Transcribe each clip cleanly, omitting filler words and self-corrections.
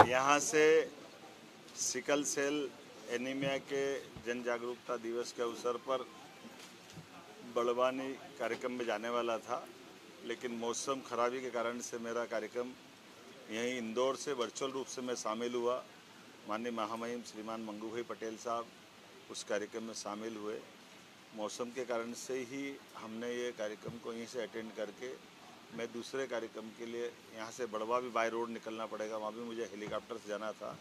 यहाँ से sickle cell anaemia के जन जागरूकता दिवस के अवसर पर बड़वानी कार्यक्रम में जाने वाला था, लेकिन मौसम खराबी के कारण से मेरा कार्यक्रम यहीं इंदौर से वर्चुअल रूप से मैं शामिल हुआ। माननीय महामहिम श्रीमान मंगू भाई पटेल साहब उस कार्यक्रम में शामिल हुए। मौसम के कारण से ही हमने ये कार्यक्रम को यहीं से अटेंड करके मैं दूसरे कार्यक्रम के लिए यहाँ से बड़वा भी बाय रोड निकलना पड़ेगा, वहाँ भी मुझे हेलीकॉप्टर से जाना था,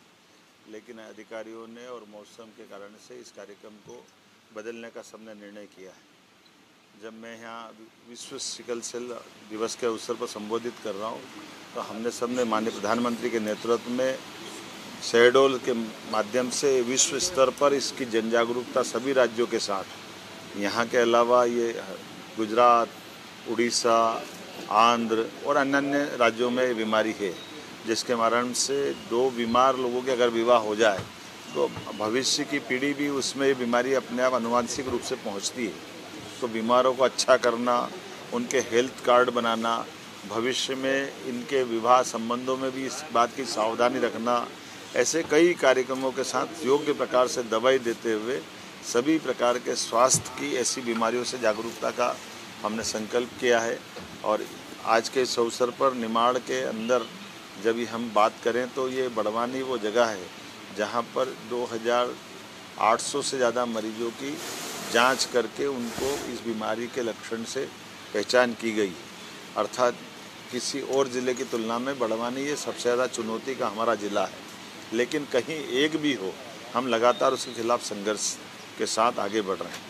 लेकिन अधिकारियों ने और मौसम के कारण से इस कार्यक्रम को बदलने का सबने निर्णय किया है। जब मैं यहाँ विश्व सिकल सेल दिवस के अवसर पर संबोधित कर रहा हूँ तो हमने सबने माननीय प्रधानमंत्री के नेतृत्व में शहडोल के माध्यम से विश्व स्तर पर इसकी जन जागरूकता सभी राज्यों के साथ, यहाँ के अलावा ये गुजरात, उड़ीसा, आंध्र और अन्य राज्यों में बीमारी है, जिसके कारण से दो बीमार लोगों के अगर विवाह हो जाए तो भविष्य की पीढ़ी भी उसमें ये बीमारी अपने आप आनुवांशिक रूप से पहुंचती है। तो बीमारों को अच्छा करना, उनके हेल्थ कार्ड बनाना, भविष्य में इनके विवाह संबंधों में भी इस बात की सावधानी रखना, ऐसे कई कार्यक्रमों के साथ योग्य प्रकार से दवाई देते हुए सभी प्रकार के स्वास्थ्य की ऐसी बीमारियों से जागरूकता का हमने संकल्प किया है। और आज के इस अवसर पर निमाड़ के अंदर जब हम बात करें तो ये बड़वानी वो जगह है जहाँ पर 2800 से ज़्यादा मरीजों की जांच करके उनको इस बीमारी के लक्षण से पहचान की गई। अर्थात किसी और ज़िले की तुलना में बड़वानी ये सबसे ज़्यादा चुनौती का हमारा ज़िला है, लेकिन कहीं एक भी हो हम लगातार उसके खिलाफ संघर्ष के साथ आगे बढ़ रहे हैं।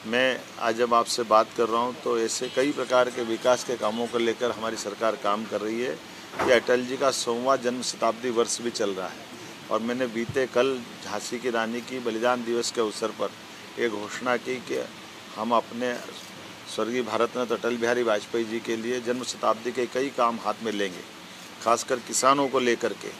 मैं आज जब आपसे बात कर रहा हूं तो ऐसे कई प्रकार के विकास के कामों को लेकर हमारी सरकार काम कर रही है। ये अटल जी का 100वां जन्म शताब्दी वर्ष भी चल रहा है और मैंने बीते कल झांसी की रानी की बलिदान दिवस के अवसर पर एक घोषणा की कि हम अपने स्वर्गीय भारत रत्न अटल बिहारी वाजपेयी जी के लिए जन्म शताब्दी के कई काम हाथ में लेंगे, खासकर किसानों को लेकर के।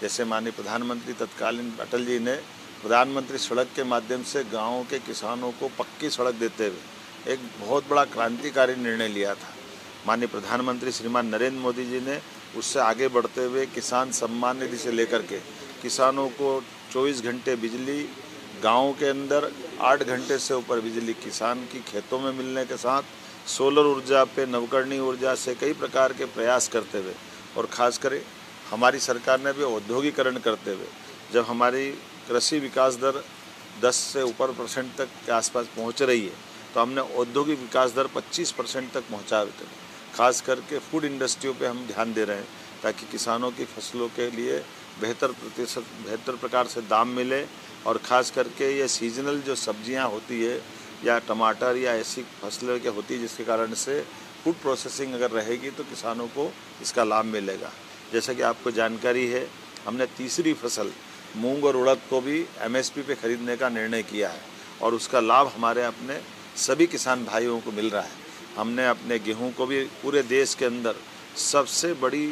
जैसे माननीय प्रधानमंत्री तत्कालीन अटल जी ने प्रधानमंत्री सड़क के माध्यम से गाँव के किसानों को पक्की सड़क देते हुए एक बहुत बड़ा क्रांतिकारी निर्णय लिया था। माननीय प्रधानमंत्री श्रीमान नरेंद्र मोदी जी ने उससे आगे बढ़ते हुए किसान सम्मान निधि से लेकर के किसानों को 24 घंटे बिजली, गाँव के अंदर 8 घंटे से ऊपर बिजली किसान की खेतों में मिलने के साथ सोलर ऊर्जा पे, नवकरणीय ऊर्जा से कई प्रकार के प्रयास करते हुए, और ख़ासकर हमारी सरकार ने भी औद्योगिकरण करते हुए जब हमारी कृषि विकास दर 10 से ऊपर % तक के आसपास पहुंच रही है तो हमने औद्योगिक विकास दर 25% तक पहुंचा देते हैं। खास करके फूड इंडस्ट्रियों पे हम ध्यान दे रहे हैं ताकि किसानों की फसलों के लिए बेहतर प्रकार से दाम मिले। और ख़ास करके ये सीजनल जो सब्जियां होती है या टमाटर या ऐसी फसलें क्या होती है जिसके कारण से फूड प्रोसेसिंग अगर रहेगी तो किसानों को इसका लाभ मिलेगा। जैसा कि आपको जानकारी है, हमने तीसरी फसल मूंग और उड़द को भी MSP पे खरीदने का निर्णय किया है और उसका लाभ हमारे अपने सभी किसान भाइयों को मिल रहा है। हमने अपने गेहूं को भी पूरे देश के अंदर सबसे बड़ी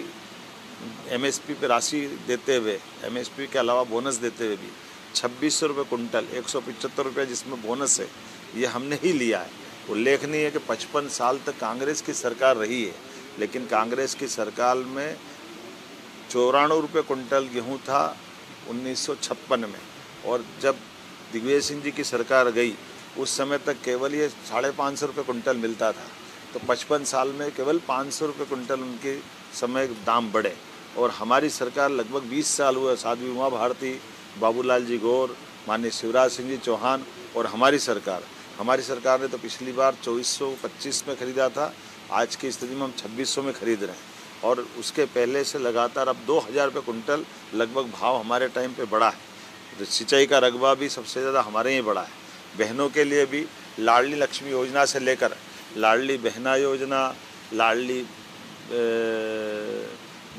MSP पे राशि देते हुए, MSP के अलावा बोनस देते हुए भी 2600 रुपये कुंटल, 175 रुपये जिसमें बोनस है, ये हमने ही लिया है। उल्लेखनीय है कि 55 साल तक कांग्रेस की सरकार रही है, लेकिन कांग्रेस की सरकार में 94 रुपये कुंटल गेहूँ था 1956 में, और जब दिग्विजय सिंह जी की सरकार गई उस समय तक केवल ये 550 रुपये कुंटल मिलता था। तो 55 साल में केवल 500 रुपये कुंटल उनके समय दाम बढ़े, और हमारी सरकार लगभग 20 साल हुए। साध्वी उमा भारती, बाबूलाल जी गौर, माननीय शिवराज सिंह जी चौहान और हमारी सरकार ने तो पिछली बार 2425 में ख़रीदा था, आज की स्थिति में हम 2600 में ख़रीद रहे हैं। और उसके पहले से लगातार अब 2000 रुपये कुंटल लगभग भाव हमारे टाइम पे बढ़ा है। सिंचाई का रकबा भी सबसे ज़्यादा हमारे ही बढ़ा है। बहनों के लिए भी लाडली लक्ष्मी योजना से लेकर लाडली बहना योजना, लाडली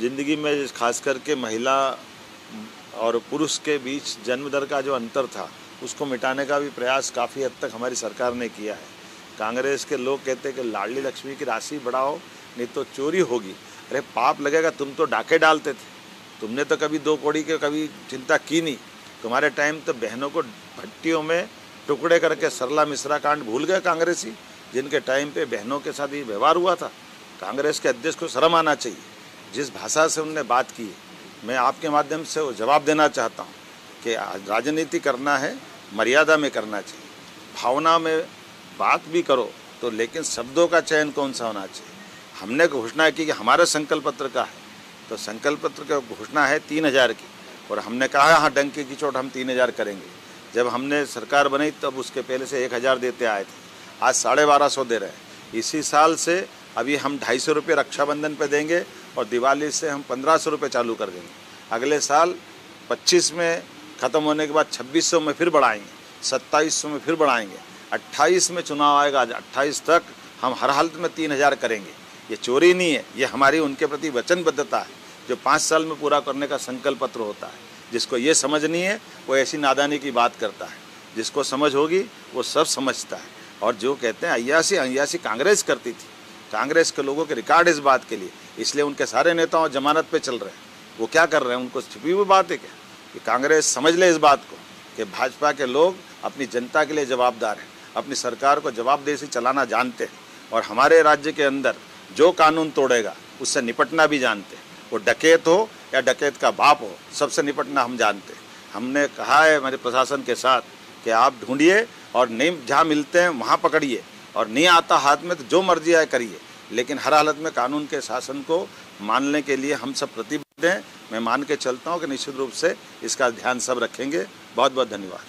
ज़िंदगी में खास करके महिला और पुरुष के बीच जन्म दर का जो अंतर था उसको मिटाने का भी प्रयास काफ़ी हद तक हमारी सरकार ने किया है। कांग्रेस के लोग कहते हैं कि लाडली लक्ष्मी की राशि बढ़ाओ नहीं तो चोरी होगी। अरे पाप लगेगा, तुम तो डाके डालते थे, तुमने तो कभी 2 कौड़ी के कभी चिंता की नहीं। तुम्हारे टाइम तो बहनों को भट्टियों में टुकड़े करके सरला मिश्रा कांड भूल गए कांग्रेसी, जिनके टाइम पे बहनों के साथ ये व्यवहार हुआ था। कांग्रेस के अध्यक्ष को शर्म आना चाहिए, जिस भाषा से उनने बात की मैं आपके माध्यम से वो जवाब देना चाहता हूँ कि राजनीति करना है, मर्यादा में करना चाहिए। भावना में बात भी करो तो, लेकिन शब्दों का चयन कौन सा होना चाहिए। हमने घोषणा की कि हमारे संकल्प पत्र का है, तो संकल्प पत्र की घोषणा है 3000 की, और हमने कहा हाँ डंके की चोट हम 3000 करेंगे। जब हमने सरकार बनाई तब उसके पहले से 1000 देते आए थे, आज 1250 दे रहे हैं। इसी साल से अभी हम 250 रुपये रक्षाबंधन पे देंगे और दिवाली से हम 1500 रुपये चालू कर देंगे। अगले साल 25 में ख़त्म होने के बाद 2600 में फिर बढ़ाएंगे, 2700 में फिर बढ़ाएंगे, 28 में चुनाव आएगा, 28 तक हम हर हालत में 3000 करेंगे। ये चोरी नहीं है, ये हमारी उनके प्रति वचनबद्धता है जो 5 साल में पूरा करने का संकल्प पत्र होता है। जिसको ये समझ नहीं है वो ऐसी नादानी की बात करता है, जिसको समझ होगी वो सब समझता है। और जो कहते हैं अय्यासी कांग्रेस करती थी, कांग्रेस के लोगों के रिकॉर्ड इस बात के लिए, इसलिए उनके सारे नेताओं जमानत पे चल रहे हैं। वो क्या कर रहे हैं, उनको छिपी हुई बात है क्या कि कांग्रेस समझ ले इस बात को कि भाजपा के लोग अपनी जनता के लिए जवाबदार हैं, अपनी सरकार को जवाबदेही से चलाना जानते हैं, और हमारे राज्य के अंदर जो कानून तोड़ेगा उससे निपटना भी जानते हैं। वो डकैत हो या डकैत का बाप हो, सबसे निपटना हम जानते हैं। हमने कहा है हमारे प्रशासन के साथ कि आप ढूंढिए और नहीं जहाँ मिलते हैं वहाँ पकड़िए, और नहीं आता हाथ में तो जो मर्जी आए करिए, लेकिन हर हालत में कानून के शासन को मानने के लिए हम सब प्रतिबद्ध हैं। मैं मान के चलता हूँ कि निश्चित रूप से इसका ध्यान सब रखेंगे। बहुत बहुत धन्यवाद।